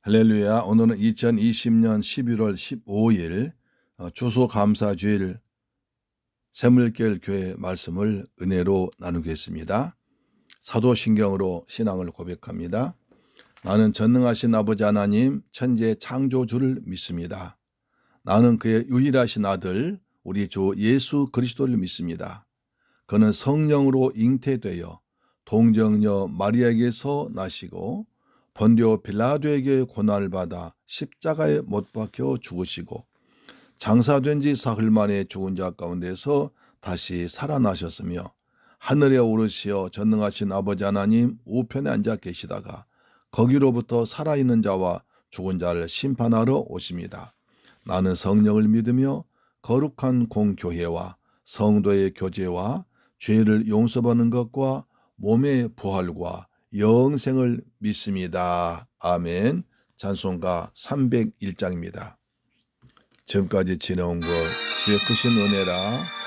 할렐루야. 오늘은 2020년 11월 15일 추수감사주일 샘물결 교회 말씀을 은혜로 나누겠습니다. 사도신경으로 신앙을 고백합니다. 나는 전능하신 아버지 하나님 천지의 창조주를 믿습니다. 나는 그의 유일하신 아들 우리 주 예수 그리스도를 믿습니다. 그는 성령으로 잉태되어 동정녀 마리아에게서 나시고 본디오 빌라도에게 고난을 받아 십자가에 못 박혀 죽으시고 장사된 지 사흘 만에 죽은 자 가운데서 다시 살아나셨으며 하늘에 오르시어 전능하신 아버지 하나님 우편에 앉아 계시다가 거기로부터 살아있는 자와 죽은 자를 심판하러 오십니다. 나는 성령을 믿으며 거룩한 공교회와 성도의 교제와 죄를 용서받는 것과 몸의 부활과 영생을 믿습니다. 아멘. 찬송가 301장입니다. 지금까지 지내온 것 주의 크신 은혜라.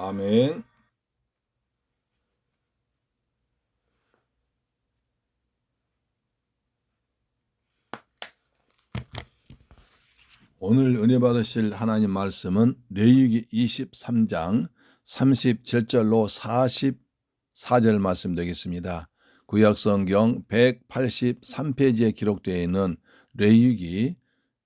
아멘. 오늘 은혜 받으실 하나님 말씀은 레위기 23장 37절로 44절 말씀 되겠습니다. 구약성경 183페이지에 기록되어 있는 레위기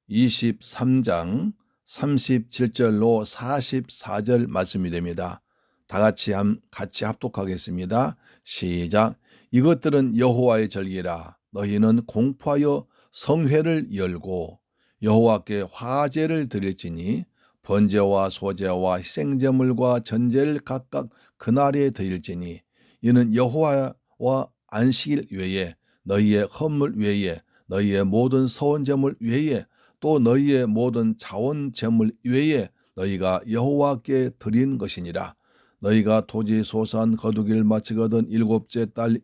23장 37절로 44절 말씀이 됩니다. 다 같이 합독하겠습니다. 시작. 이것들은 여호와의 절기라. 너희는 공포하여 성회를 열고 여호와께 화제를 드릴지니 번제와 소제와 희생제물과 전제를 각각 그날에 드릴지니 이는 여호와와 안식일 외에 너희의 헌물 외에 너희의 모든 서원제물 외에 또 너희의 모든 자원제물 외에 너희가 여호와께 드린 것이니라. 너희가 토지 소산 거두기를 마치거든 일곱째 달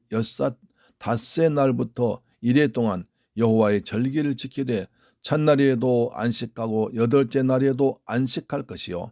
닷새 날부터 이래 동안 여호와의 절기를 지키되 첫날에도 안식하고 여덟째 날에도 안식할 것이요.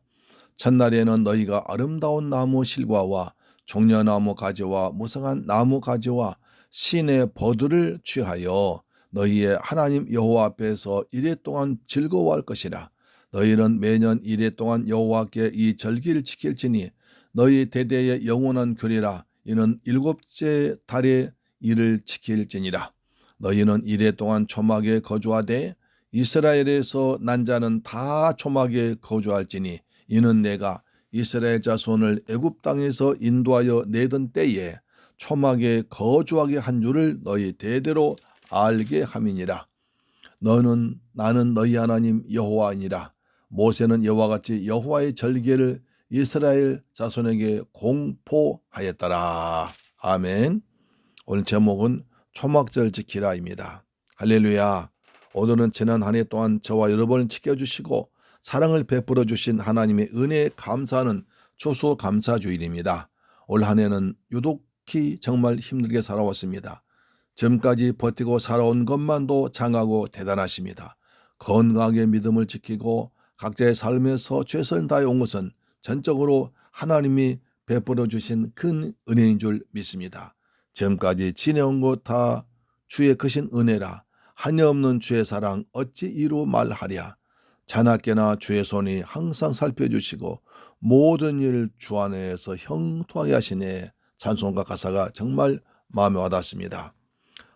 첫날에는 너희가 아름다운 나무 실과와 종려나무 가지와 무성한 나무 가지와 신의 버들을 취하여 너희의 하나님 여호와 앞에서 이래 동안 즐거워할 것이라. 너희는 매년 이래 동안 여호와께 이 절기를 지킬지니 너희 대대의 영원한 규례라. 이는 일곱째 달에 이를 지킬지니라. 너희는 이래 동안 초막에 거주하되 이스라엘에서 난 자는 다 초막에 거주할지니 이는 내가 이스라엘 자손을 애굽 땅에서 인도하여 내던 때에 초막에 거주하게 한 줄을 너희 대대로 알게 함이니라. 나는 너희 하나님 여호와이니라. 모세는 이와 같이 여호와의 절기를 이스라엘 자손에게 공포하였더라. 아멘. 오늘 제목은 초막절 지키라입니다. 할렐루야. 오늘은 지난 한 해 동안 저와 여러분을 지켜주시고 사랑을 베풀어 주신 하나님의 은혜에 감사하는 추수감사주일입니다. 올 한 해는 유독히 정말 힘들게 살아왔습니다. 지금까지 버티고 살아온 것만도 장하고 대단하십니다. 건강하게 믿음을 지키고 각자의 삶에서 최선을 다해 온 것은 전적으로 하나님이 베풀어 주신 큰 은혜인 줄 믿습니다. 지금까지 지내온 것 다 주의 크신 은혜라. 한여없는 주의 사랑 어찌 이루 말하랴. 자나깨나 주의 손이 항상 살펴주시고 모든 일 주 안에서 형통하게 하시네. 찬송가 가사가 정말 마음에 와닿습니다.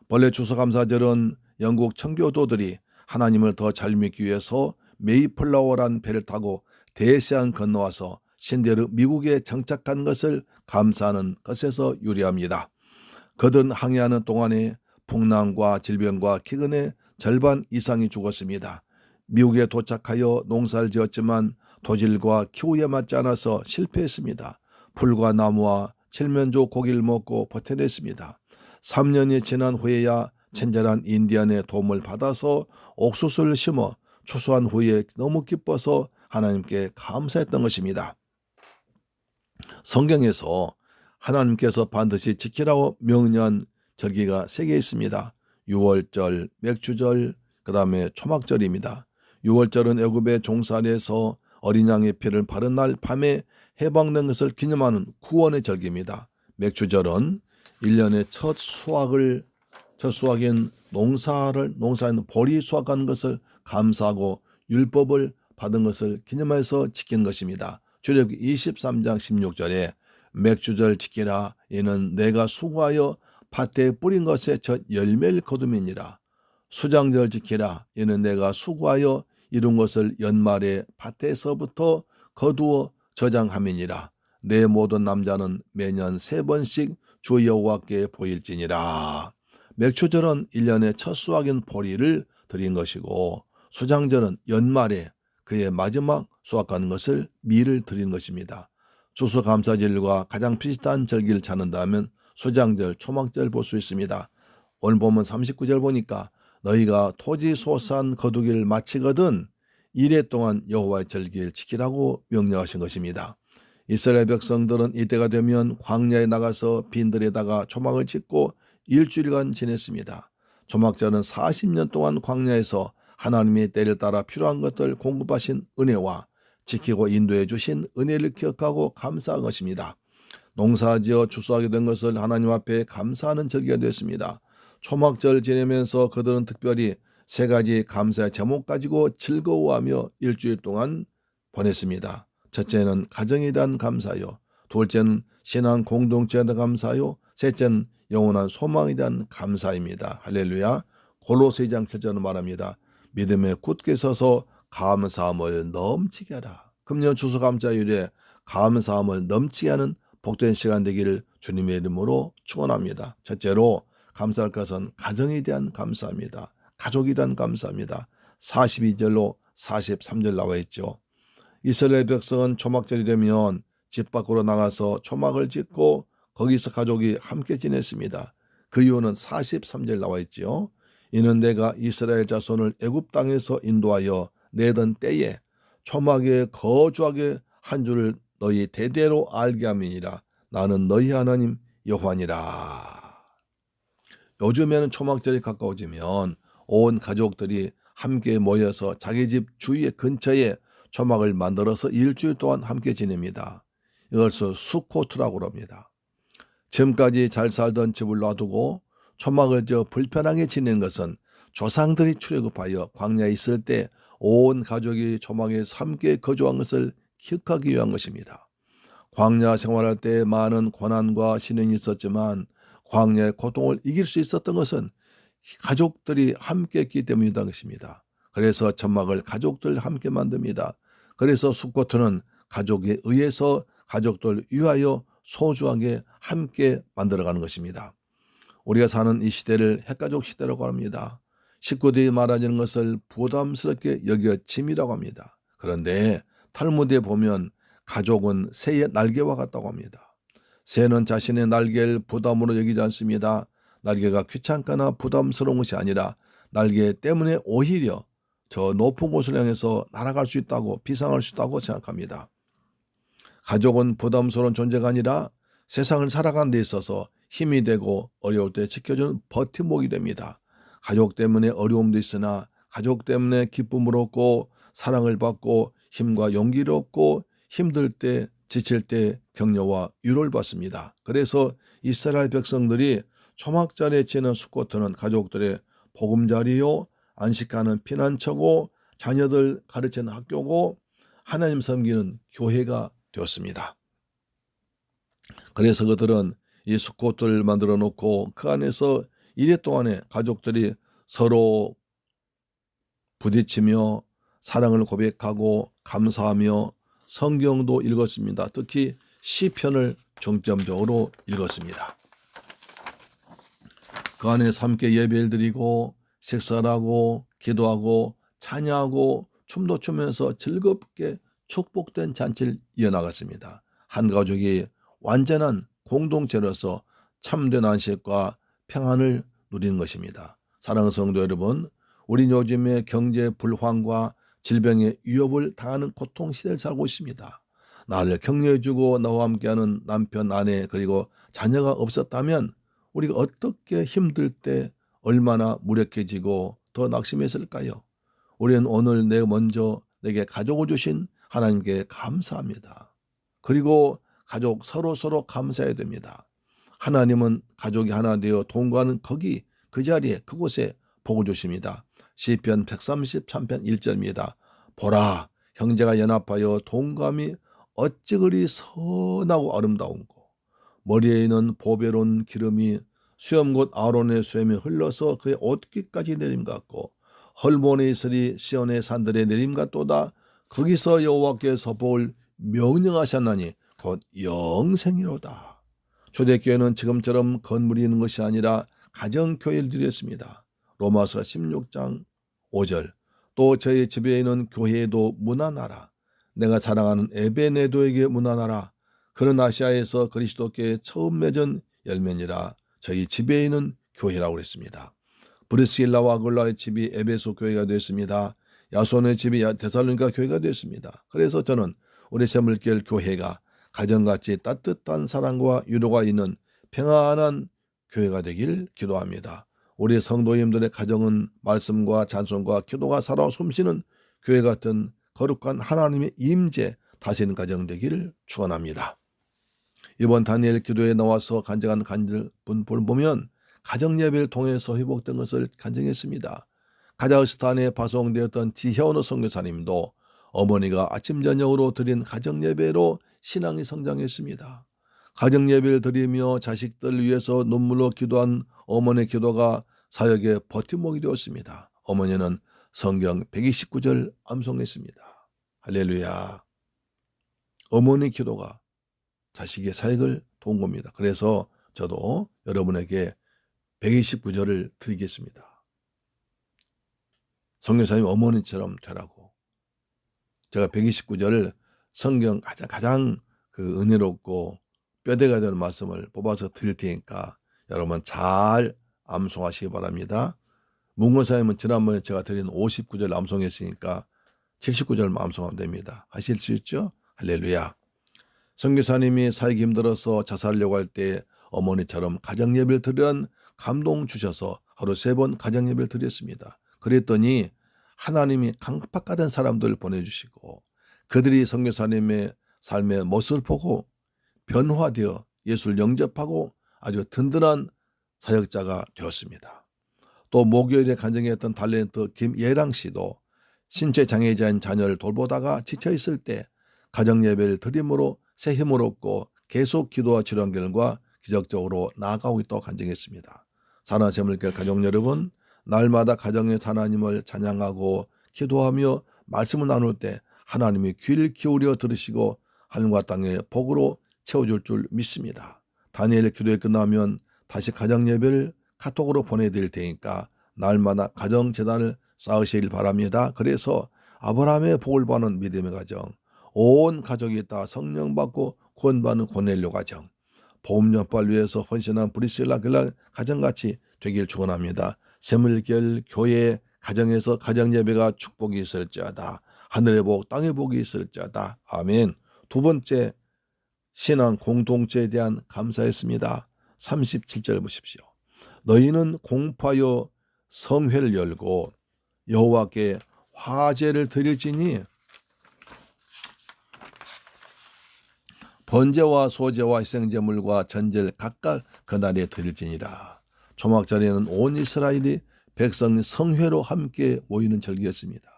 본래 추수감사절은 영국 청교도들이 하나님을 더 잘 믿기 위해서 메이플라워란 배를 타고 대서양 건너와서 신대로 미국에 정착한 것을 감사하는 것에서 유래합니다. 그들은 항해하는 동안에 풍랑과 질병과 기근의 절반 이상이 죽었습니다. 미국에 도착하여 농사를 지었지만 도질과 기후에 맞지 않아서 실패했습니다. 풀과 나무와 칠면조 고기를 먹고 버텨냈습니다. 3년이 지난 후에야 친절한 인디안의 도움을 받아서 옥수수를 심어 추수한 후에 너무 기뻐서 하나님께 감사했던 것입니다. 성경에서 하나님께서 반드시 지키라고 명령한 절기가 3개 있습니다. 유월절, 맥주절, 그 다음에 초막절입니다. 유월절은 애굽의 종살이에서 어린 양의 피를 바른 날 밤에 해방된 것을 기념하는 구원의 절기입니다. 맥주절은 1년의 첫 수확인 농사는 보리 수확한 것을 감사하고 율법을 받은 것을 기념해서 지킨 것입니다. 출애굽기 23장 16절에 맥주절 지키라. 이는 내가 수고하여 밭에 뿌린 것의 첫 열매를 거둠이니라. 수장절 지키라. 이는 내가 수고하여 이룬 것을 연말에 밭에서부터 거두어 저장함이니라. 내 모든 남자는 매년 3번씩 주 여호와께 보일지니라. 맥주절은 1년의 첫 수확인 보리를 드린 것이고, 수장절은 연말에 그의 마지막 수확하는 것을 밀을 드린 것입니다. 추수감사절과 가장 비슷한 절기를 찾는다면 수장절, 초막절 볼 수 있습니다. 오늘 보면 39절 보니까 너희가 토지 소산 거두기를 마치거든 이래 동안 여호와의 절기를 지키라고 명령하신 것입니다. 이스라엘 백성들은 이때가 되면 광야에 나가서 빈들에다가 초막을 짓고 일주일간 지냈습니다. 초막절은 40년 동안 광야에서 하나님의 때를 따라 필요한 것들 공급하신 은혜와 지키고 인도해 주신 은혜를 기억하고 감사한 것입니다. 농사지어 추수하게 된 것을 하나님 앞에 감사하는 절기가 되었습니다. 초막절 지내면서 그들은 특별히 3가지 감사의 제목 가지고 즐거워하며 일주일 동안 보냈습니다. 첫째는 가정에 대한 감사요, 둘째는 신앙 공동체에 대한 감사요, 셋째는 영원한 소망에 대한 감사입니다. 할렐루야. 골로새 2장 7절은 말합니다. 믿음에 굳게 서서 감사함을 넘치게 하라. 금년 추수감사일에 감사함을 넘치게 하는 복된 시간 되기를 주님의 이름으로 축원합니다. 첫째로 감사할 것은 가정에 대한 감사입니다. 가족에 대한 감사입니다. 42절로 43절 나와 있죠. 이스라엘 백성은 초막절이 되면 집 밖으로 나가서 초막을 짓고 거기서 가족이 함께 지냈습니다. 그 이유는 43절 나와 있죠. 이는 내가 이스라엘 자손을 애굽 땅에서 인도하여 내던 때에 초막에 거주하게 한 줄을 너희 대대로 알게 함이니라. 나는 너희 하나님 여호와니라. 요즘에는 초막절이 가까워지면 온 가족들이 함께 모여서 자기 집 주위의 근처에 초막을 만들어서 일주일 동안 함께 지냅니다. 이것을 수코트라고 합니다. 지금까지 잘 살던 집을 놔두고 초막을 지어 불편하게 지낸 것은 조상들이 출애굽하여 광야에 있을 때 온 가족이 초막에 함께 거주한 것을 기억하기 위한 것입니다. 광야 생활할 때 많은 고난과 시련이 있었지만 광야의 고통을 이길 수 있었던 것은 가족들이 함께 했기 때문이다 것입니다. 그래서 초막을 가족들 함께 만듭니다. 그래서 수코트는 가족에 의해서 가족들 위하여 소중하게 함께 만들어가는 것입니다. 우리가 사는 이 시대를 핵가족 시대라고 합니다. 식구들이 많아지는 것을 부담스럽게 여겨짐이라고 합니다. 그런데 탈무드에 보면 가족은 새의 날개와 같다고 합니다. 새는 자신의 날개를 부담으로 여기지 않습니다. 날개가 귀찮거나 부담스러운 것이 아니라 날개 때문에 오히려 저 높은 곳을 향해서 날아갈 수 있다고, 비상할 수 있다고 생각합니다. 가족은 부담스러운 존재가 아니라 세상을 살아가는 데 있어서 힘이 되고 어려울 때 지켜주는 버팀목이 됩니다. 가족 때문에 어려움도 있으나 가족 때문에 기쁨을 얻고 사랑을 받고 힘과 용기를 얻고 힘들 때 지칠 때 격려와 위로를 받습니다. 그래서 이스라엘 백성들이 초막절에 치는 수코트는 가족들의 보금자리요, 안식하는 피난처고 자녀들 가르치는 학교고 하나님 섬기는 교회가 되었습니다. 그래서 그들은 이 수코트를 만들어 놓고 그 안에서 이래 동안에 가족들이 서로 부딪히며 사랑을 고백하고 감사하며 성경도 읽었습니다. 특히 시편을 중점적으로 읽었습니다. 그 안에서 함께 예배를 드리고 식사를 하고 기도하고 찬양하고 춤도 추면서 즐겁게 축복된 잔치를 이어나갔습니다. 한 가족이 완전한 공동체로서 참된 안식과 평안을 누리는 것입니다. 사랑하는 성도 여러분, 우린 요즘에 경제 불황과 질병의 위협을 당하는 고통 시대를 살고 있습니다. 나를 격려해주고 나와 함께하는 남편, 아내 그리고 자녀가 없었다면 우리가 어떻게 힘들 때 얼마나 무력해지고 더 낙심했을까요? 우리는 오늘 먼저 내게 가족을 주신 하나님께 감사합니다. 그리고 가족 서로 감사해야 됩니다. 하나님은 가족이 하나 되어 동거하는 거기 그 자리에 그곳에 복을 주십니다. 시편 133편 1절입니다. 보라, 형제가 연합하여 동거함이 어찌 그리 선하고 아름다운고, 머리에 있는 보배로운 기름이 수염 곧 아론의 수염에 흘러서 그의 옷깃까지 내림 같고, 헐몬의 이슬이 시온의 산들에 내림 같도다. 거기서 여호와께서 복을 명령하셨나니 곧 영생이로다. 초대교회는 지금처럼 건물이 있는 것이 아니라 가정교회를 드렸습니다. 로마서 16장 5절. 또 저희 집에 있는 교회에도 문안하라. 내가 자랑하는 에베네도에게 문안하라. 그는 아시아에서 그리스도께 처음 맺은 열매니라. 저희 집에 있는 교회라고 그랬습니다. 브리스길라와 아굴라의 집이 에베소 교회가 되었습니다. 야손의 집이 데살로니가 교회가 되었습니다. 그래서 저는 우리 새물길 교회가 가정같이 따뜻한 사랑과 위로가 있는 평안한 교회가 되길 기도합니다. 우리 성도님들의 가정은 말씀과 찬송과 기도가 살아 숨쉬는 교회 같은 거룩한 하나님의 임재 다스리는 가정 되기를 축원합니다. 이번 다니엘 기도에 나와서 간증한 분을 보면 가정 예배를 통해서 회복된 것을 간증했습니다. 카자흐스탄에 파송되었던 지혜원호 선교사님도 어머니가 아침 저녁으로 드린 가정 예배로 신앙이 성장했습니다. 가정 예배를 드리며 자식들 위해서 눈물로 기도한 어머니의 기도가 사역의 버팀목이 되었습니다. 어머니는 성경 129절 암송했습니다. 할렐루야. 어머니 기도가 자식의 사역을 도운 겁니다. 그래서 저도 여러분에게 129절을 드리겠습니다. 선교사님 어머니처럼 되라고. 제가 129절을 성경 가장 그 은혜롭고 뼈대가 되는 말씀을 뽑아서 드릴 테니까 여러분 잘 암송하시기 바랍니다. 문권사님은 지난번에 제가 드린 59절 암송했으니까 79절 암송하면 됩니다. 하실 수 있죠? 할렐루야. 선교사님이 살기 힘들어서 자살하려고 할 때 어머니처럼 가정예배를 드리는 감동 주셔서 하루 3번 가정예배를 드렸습니다. 그랬더니 하나님이 강박받은 사람들을 보내주시고 그들이 선교사님의 삶의 모습을 보고 변화되어 예수를 영접하고 아주 든든한 사역자가 되었습니다. 또 목요일에 간증했던 탤런트 김예랑 씨도 신체 장애자인 자녀를 돌보다가 지쳐있을 때 가정예배를 드림으로 새 힘을 얻고 계속 기도와 치료한 결과 기적적으로 나아가고 있다고 간증했습니다. 사랑하는 새물교회 가족 여러분, 날마다 가정의 하나님을 찬양하고 기도하며 말씀을 나눌 때 하나님이 귀를 기울여 들으시고 하늘과 땅의 복으로 채워줄 줄 믿습니다. 다니엘의 기도에 끝나면 다시 가정 예배를 카톡으로 보내드릴 테니까 날마다 가정 재단을 쌓으시길 바랍니다. 그래서 아브라함의 복을 받는 믿음의 가정, 온 가족이 다 성령 받고 구원받는 고넬료 가정, 복음 전파를 위해서 헌신한 브리실라 글라 가정같이 되길 축원합니다. 세물결 교회 가정에서 가정 예배가 축복이 있을지어다. 하늘의 복 땅의 복이 있을지어다. 아멘. 두 번째, 신앙 공동체에 대한 감사했습니다. 37절 보십시오. 너희는 공파여 성회를 열고 여호와께 화제를 드릴지니 번제와 소제와 희생제물과 전제를 각각 그날에 드릴지니라. 초막절에는 온 이스라엘이 백성 성회로 함께 모이는 절기였습니다.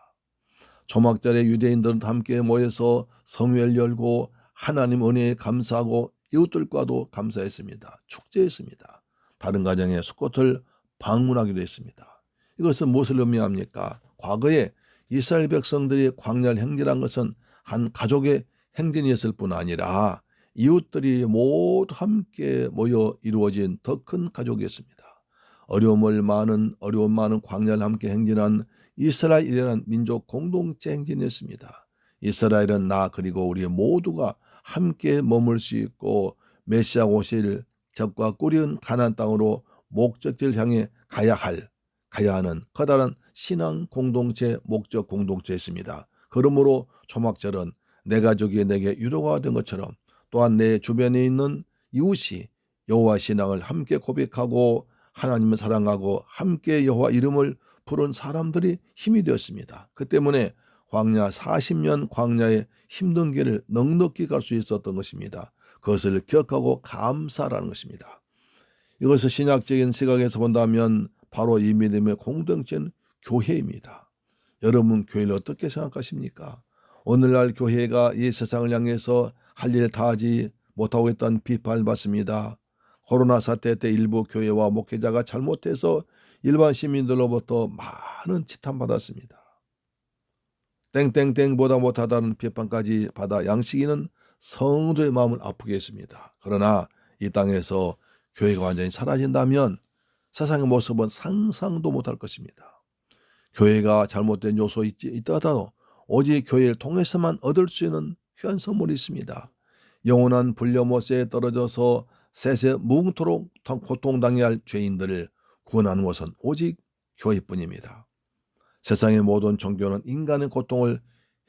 초막절에 유대인들은 함께 모여서 성회를 열고 하나님 은혜에 감사하고 이웃들과도 감사했습니다. 축제했습니다. 다른 가정에 수꽃을 방문하기도 했습니다. 이것은 무엇을 의미합니까? 과거에 이스라엘 백성들이 광야를 행진한 것은 한 가족의 행진이었을 뿐 아니라 이웃들이 모두 함께 모여 이루어진 더 큰 가족이었습니다. 어려움 많은 광야를 함께 행진한 이스라엘이라는 민족 공동체 행진이었습니다. 이스라엘은 나 그리고 우리 모두가 함께 머물 수 있고 메시아 오실 적과 꿀이은 가나안 땅으로 목적지를 향해 가야 하는 커다란 신앙 공동체, 목적 공동체였습니다. 그러므로 초막절은 내 가족이 내게 유로가 된 것처럼 또한 내 주변에 있는 이웃이 여호와 신앙을 함께 고백하고 하나님을 사랑하고 함께 여호와 이름을 부른 사람들이 힘이 되었습니다. 그 때문에 광야 40년 광야의 힘든 길을 넉넉히 갈 수 있었던 것입니다. 그것을 기억하고 감사라는 것입니다. 이것을 신학적인 시각에서 본다면 바로 이 믿음의 공동체는 교회입니다. 여러분 교회를 어떻게 생각하십니까? 오늘날 교회가 이 세상을 향해서 할 일 다 하지 못하고 있다는 비판을 받습니다. 코로나 사태 때 일부 교회와 목회자가 잘못해서 일반 시민들로부터 많은 지탄받았습니다. 땡땡땡보다 못하다는 비판까지 받아 양식이는 성도의 마음을 아프게 했습니다. 그러나 이 땅에서 교회가 완전히 사라진다면 세상의 모습은 상상도 못할 것입니다. 교회가 잘못된 요소 있다 하더라도 오직 교회를 통해서만 얻을 수 있는 귀한 선물이 있습니다. 영원한 불려못에 떨어져서 세세 무궁토록 고통당해야 할 죄인들을 구원하는 것은 오직 교회뿐입니다. 세상의 모든 종교는 인간의 고통을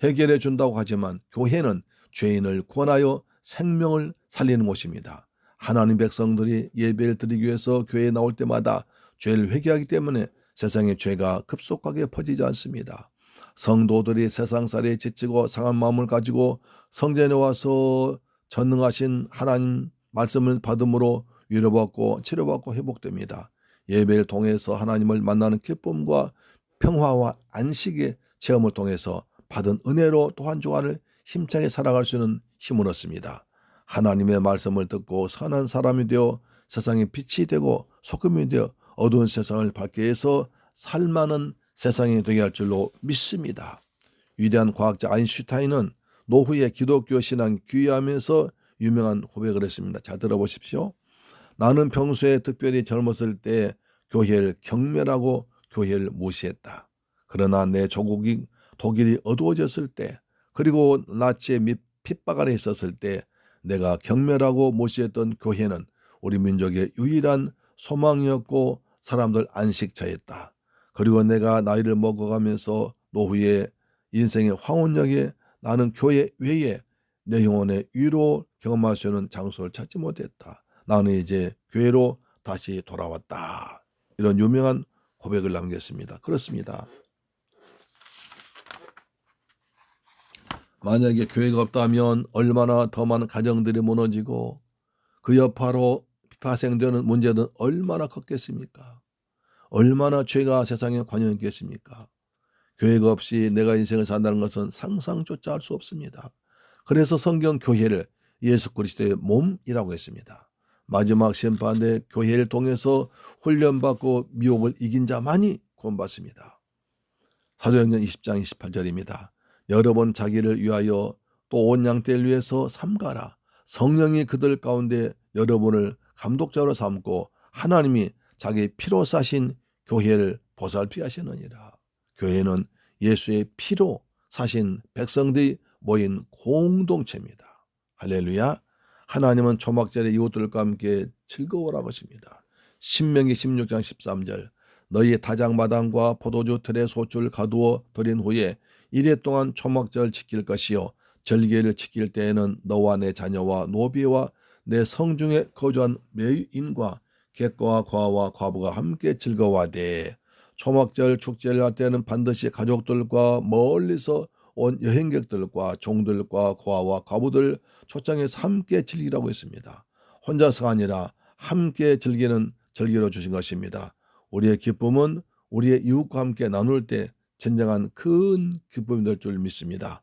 해결해 준다고 하지만 교회는 죄인을 구원하여 생명을 살리는 곳입니다. 하나님 백성들이 예배를 드리기 위해서 교회에 나올 때마다 죄를 회개하기 때문에 세상의 죄가 급속하게 퍼지지 않습니다. 성도들이 세상살이에 지치고 상한 마음을 가지고 성전에 와서 전능하신 하나님 말씀을 받음으로 위로받고 치료받고 회복됩니다. 예배를 통해서 하나님을 만나는 기쁨과 평화와 안식의 체험을 통해서 받은 은혜로 또 한 주간을 힘차게 살아갈 수 있는 힘을 얻습니다. 하나님의 말씀을 듣고 선한 사람이 되어 세상의 빛이 되고 소금이 되어 어두운 세상을 밝게 해서 살만한 세상이 되게 할 줄로 믿습니다. 위대한 과학자 아인슈타인은 노후에 기독교 신앙이 귀하면서 유명한 고백을 했습니다. 자, 들어보십시오. 나는 평소에 특별히 젊었을 때 교회를 경멸하고 교회를 무시했다. 그러나 내 조국이 독일이 어두워졌을 때 그리고 나치의 핍박 아래 있었을 때 내가 경멸하고 무시했던 교회는 우리 민족의 유일한 소망이었고 사람들 안식처였다. 그리고 내가 나이를 먹어가면서 노후에 인생의 황혼역에 나는 교회 외에 내 영혼의 위로 경험할 수 있는 장소를 찾지 못했다. 나는 이제 교회로 다시 돌아왔다. 이런 유명한 고백을 남겼습니다. 그렇습니다. 만약에 교회가 없다면 얼마나 더 많은 가정들이 무너지고 그 여파로 파생되는 문제는 얼마나 컸겠습니까? 얼마나 죄가 세상에 관여했겠습니까? 교회가 없이 내가 인생을 산다는 것은 상상조차 할 수 없습니다. 그래서 성경 교회를 예수 그리스도의 몸이라고 했습니다. 마지막 심판대 교회를 통해서 훈련받고 미혹을 이긴 자만이 구원받습니다. 사도행전 20장 28절입니다. 여러 번 자기를 위하여 또 온 양떼를 위해서 삼가라. 성령이 그들 가운데 여러분을 감독자로 삼고 하나님이 자기 피로 사신 교회를 보살피 하시느니라. 교회는 예수의 피로 사신 백성들이 모인 공동체입니다. 할렐루야. 하나님은 초막절에 이웃들과 함께 즐거워라 것입니다. 신명기 16장 13절 너희 다장마당과 포도주 틀에 소출 가두어 드린 후에 이래 동안 초막절 지킬 것이요 절기를 지킬 때에는 너와 내 자녀와 노비와 내 성중에 거주한 매인과 객과와 과와 과부가 함께 즐거워하되 초막절 축제를 할 때는 반드시 가족들과 멀리서 온 여행객들과 종들과 고아와 과부들 초청해서 함께 즐기라고 했습니다. 혼자서가 아니라 함께 즐기는 절기로 주신 것입니다. 우리의 기쁨은 우리의 이웃과 함께 나눌 때 진정한 큰 기쁨이 될 줄 믿습니다.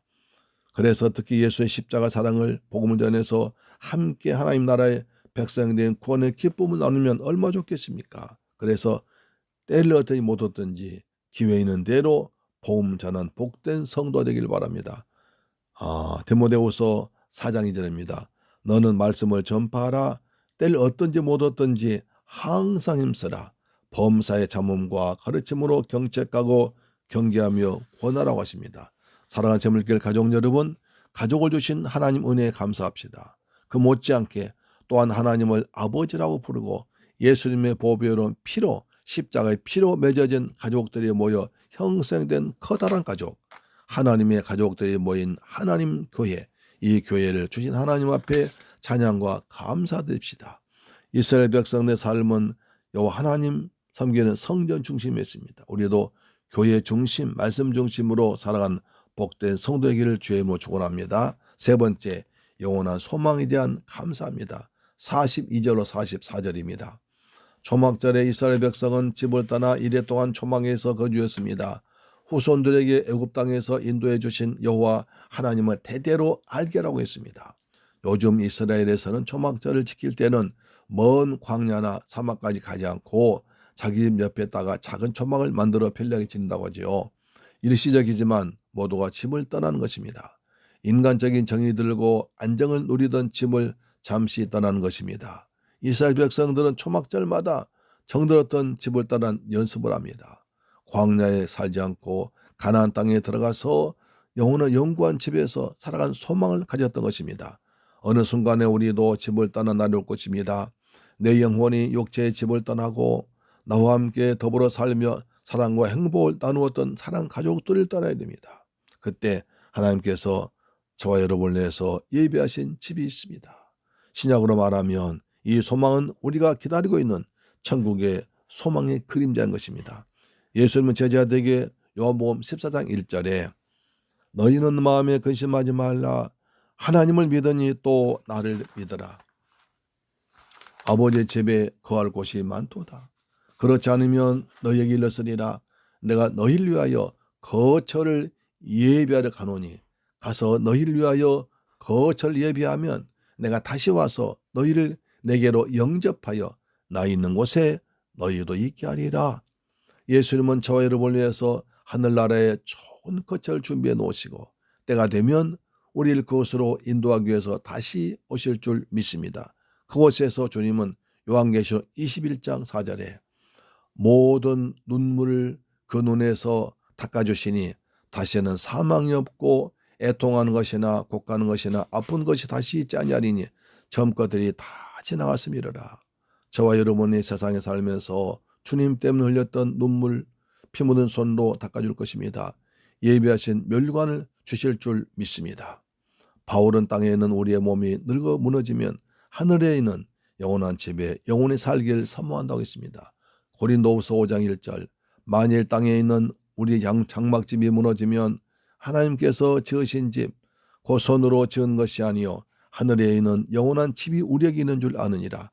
그래서 특히 예수의 십자가 사랑을 복음을 전해서 함께 하나님 나라의 백성된 구원의 기쁨을 나누면 얼마나 좋겠습니까? 그래서 때를 어떻게 못 얻든지 기회 있는 대로 복음 전한 복된 성도 되길 바랍니다. 디모데후서 4장 2절입니다. 너는 말씀을 전파하라. 때를 얻든지 못 얻든지 항상 힘쓰라. 범사의 잠언과 가르침으로 경책하고 경계하며 권하라고 하십니다. 사랑하는 재물길 가족 여러분, 가족을 주신 하나님 은혜에 감사합시다. 그 못지않게 또한 하나님을 아버지라고 부르고 예수님의 보배로운 피로 십자가의 피로 맺어진 가족들이 모여 형성된 커다란 가족, 하나님의 가족들이 모인 하나님 교회, 이 교회를 주신 하나님 앞에 찬양과 감사드립시다. 이스라엘 백성의 삶은 여호와 하나님 섬기는 성전 중심이었습니다. 우리도 교회 중심, 말씀 중심으로 살아간 복된 성도이기를 주의 이름으로 축원합니다. 세 번째, 영원한 소망에 대한 감사합니다. 42절로 44절입니다. 초막절에 이스라엘 백성은 집을 떠나 이래 동안 초막에서 거주했습니다. 후손들에게 애굽 땅에서 인도해 주신 여호와 하나님을 대대로 알게라고 했습니다. 요즘 이스라엘에서는 초막절을 지킬 때는 먼 광야나 사막까지 가지 않고 자기 집 옆에다가 작은 초막을 만들어 편리하게 지낸다고 하죠. 일시적이지만 모두가 집을 떠나는 것입니다. 인간적인 정이 들고 안정을 누리던 집을 잠시 떠나는 것입니다. 이스라엘 백성들은 초막절마다 정들었던 집을 떠난 연습을 합니다. 광야에 살지 않고 가나안 땅에 들어가서 영혼의 영구한 집에서 살아간 소망을 가졌던 것입니다. 어느 순간에 우리도 집을 떠나 나올 것입니다. 내 영혼이 육체의 집을 떠나고 나와 함께 더불어 살며 사랑과 행복을 나누었던 사랑 가족들을 떠나야 됩니다. 그때 하나님께서 저와 여러분을 위해서 예비하신 집이 있습니다. 신약으로 말하면 이 소망은 우리가 기다리고 있는 천국의 소망의 그림자인 것입니다. 예수님은 제자들에게 요한복음 14장 1절에 너희는 마음에 근심하지 말라. 하나님을 믿으니 또 나를 믿으라. 아버지의 집에 거할 곳이 많도다. 그렇지 않으면 너희에게 일렀으리라. 내가 너희를 위하여 거처를 예비하러 가노니 가서 너희를 위하여 거처를 예비하면 내가 다시 와서 너희를 내게로 영접하여 나 있는 곳에 너희도 있게 하리라. 예수님은 저와 여러분을 위해서 하늘나라에 좋은 거처를 준비해 놓으시고 때가 되면 우리를 그곳으로 인도하기 위해서 다시 오실 줄 믿습니다. 그곳에서 주님은 요한계시록 21장 4절에 모든 눈물을 그 눈에서 닦아주시니 다시는 사망이 없고 애통하는 것이나 곡하는 것이나 아픈 것이 다시 있지 아니하리니 전 것들이 다 지나갔음이로라. 저와 여러분이 세상에 살면서 주님 때문에 흘렸던 눈물, 피 묻은 손으로 닦아줄 것입니다. 예비하신 멸관을 주실 줄 믿습니다. 바울은 땅에 있는 우리의 몸이 늙어 무너지면 하늘에 있는 영원한 집에 영원히 살기를 사모한다고 했습니다. 고린도후서 5장 1절 만일 땅에 있는 우리 장막집이 무너지면 하나님께서 지으신 집, 그 손으로 지은 것이 아니요 하늘에 있는 영원한 집이 우리에게 있는 줄 아느니라.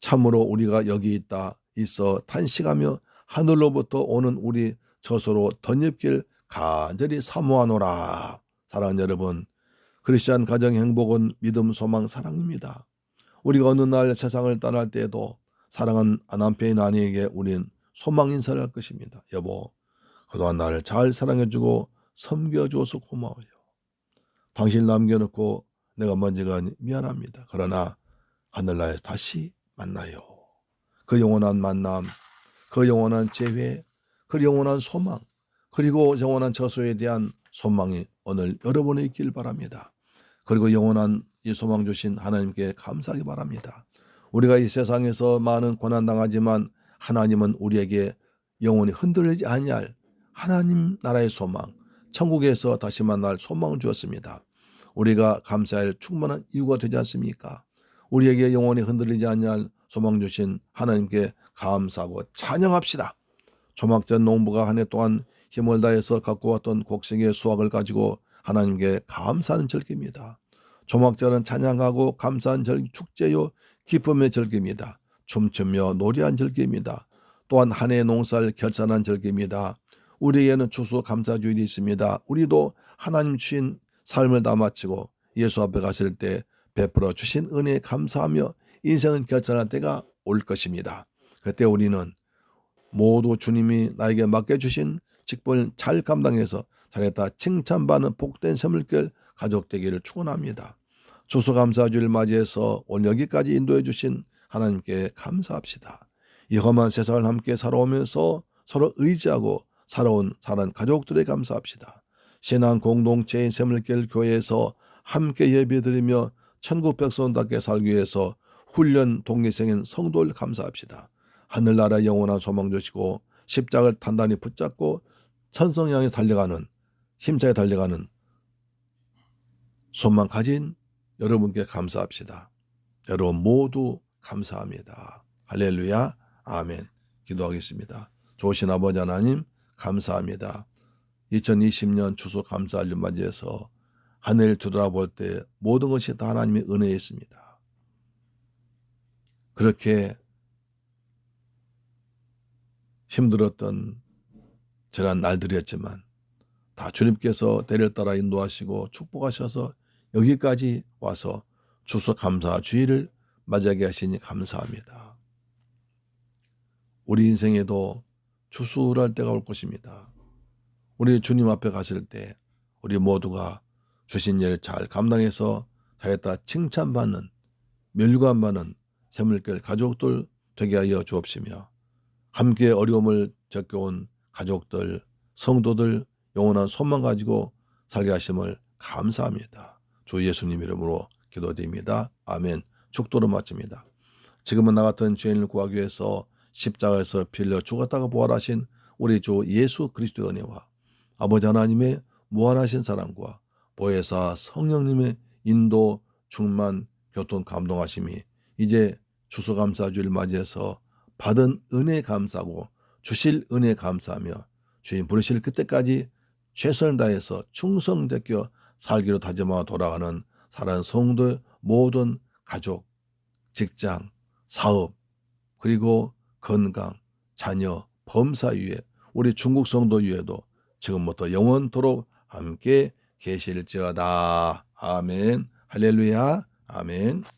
참으로 우리가 여기 있어 탄식하며 하늘로부터 오는 우리 저소로 덧입길 간절히 사모하노라. 사랑하는 여러분, 크리스찬 가정의 행복은 믿음, 소망, 사랑입니다. 우리가 어느 날 세상을 떠날 때에도 사랑한 남편인 아내에게 우린 소망 인사를 할 것입니다. 여보, 그동안 나를 잘 사랑해주고 섬겨줘서 고마워요. 당신 남겨놓고 내가 먼저 가니 미안합니다. 그러나 하늘나라에서 다시 만나요. 그 영원한 만남, 그 영원한 재회, 그 영원한 소망, 그리고 영원한 저소에 대한 소망이 오늘 여러분에 있길 바랍니다. 그리고 영원한 이 소망 주신 하나님께 감사하기 바랍니다. 우리가 이 세상에서 많은 고난당하지만 하나님은 우리에게 영원히 흔들리지 아니할 하나님 나라의 소망, 천국에서 다시 만날 소망을 주었습니다. 우리가 감사할 충분한 이유가 되지 않습니까? 우리에게 영원히 흔들리지 아니할 소망 주신 하나님께 감사하고 찬양합시다. 조막전 농부가 한 해 동안 힘을 다해서 갖고 왔던 곡식의 수확을 가지고 하나님께 감사하는 절기입니다. 조막절은 찬양하고 감사한 축제요 기쁨의 절기입니다. 춤추며 노래한 절기입니다. 또한 한 해 농사를 결산한 절기입니다. 우리에게는 추수감사주일이 있습니다. 우리도 하나님 주신 삶을 다 마치고 예수 앞에 갔을 때 베풀어 주신 은혜에 감사하며 인생을 결산할 때가 올 것입니다. 그때 우리는 모두 주님이 나에게 맡겨주신 직분을 잘 감당해서 잘했다 칭찬받는 복된 샘물결 가족 되기를 축원합니다. 추수감사주일 맞이해서 오늘 여기까지 인도해 주신 하나님께 감사합시다. 이 험한 세상을 함께 살아오면서 서로 의지하고 살아온 사랑 가족들에 감사합시다. 신앙 공동체인 샘물결 교회에서 함께 예배드리며 천국 백성답게 살기 위해서 훈련 동기생인 성도를 감사합시다. 하늘나라 영원한 소망 주시고 십자가를 단단히 붙잡고 천성 향해 달려가는 힘차게 달려가는 소망 가진 여러분께 감사합시다. 여러분 모두 감사합니다. 할렐루야 아멘. 기도하겠습니다. 좋으신 아버지 하나님 감사합니다. 2020년 추수감사일을 맞이해서 하늘을 뒤돌아볼 때 모든 것이 다 하나님의 은혜였습니다. 그렇게 힘들었던 지난 날들이었지만 다 주님께서 대를 따라 인도하시고 축복하셔서 여기까지 와서 추수감사주일을 맞이하게 하시니 감사합니다. 우리 인생에도 추수를 할 때가 올 것입니다. 우리 주님 앞에 갔을 때 우리 모두가 주신 일 잘 감당해서 잘했다 칭찬받는 멸관받는 샘물결 가족들 되게 하여 주옵시며 함께 어려움을 겪어온 가족들, 성도들 영원한 소망 가지고 살게 하심을 감사합니다. 주 예수님 이름으로 기도드립니다. 아멘. 축도로 마칩니다. 지금은 나 같은 죄인을 구하기 위해서 십자가에서 피 흘려 죽었다가 부활하신 우리 주 예수 그리스도의 은혜와 아버지 하나님의 무한하신 사랑과 보혜사 성령님의 인도, 충만, 교통 감동하심이 이제 추수감사주일 맞이해서 받은 은혜 감사하고 주실 은혜 감사하며 주님 부르실 그때까지 최선을 다해서 충성되어 살기로 다짐하고 돌아가는 사랑하는 성도의 모든 가족, 직장, 사업, 그리고 건강, 자녀, 범사 위에 우리 중국 성도 위에도 지금부터 영원토록 함께 계실지어다. 아멘. 할렐루야. 아멘.